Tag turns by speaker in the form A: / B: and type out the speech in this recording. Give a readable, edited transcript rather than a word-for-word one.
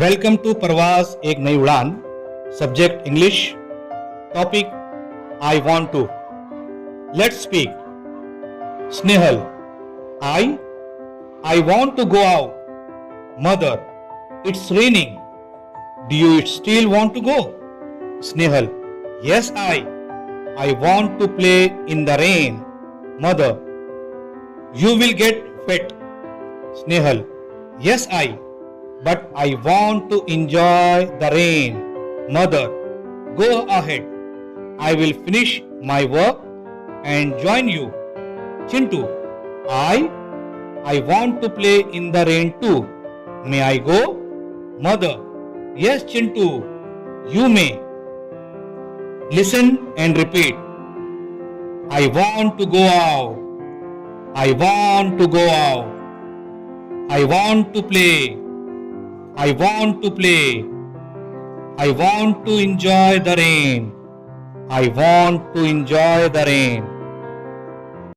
A: Welcome to प्रवास एक नई उड़ान। Subject English, topic I want to. Let's speak. Snehal, I want to go out. Mother, it's raining. Do you still want to go? Snehal, yes I want to play in the rain. Mother, you will get wet. Snehal, yes but I want to enjoy the rain. Mother, go ahead. I will finish my work and join you. Chintu, I want to play in the rain too. May I go? Mother, yes Chintu, you may. Listen and repeat. I want to go out. I want to go out. I want to play. I want to play. I want to enjoy the rain. I want to enjoy the rain.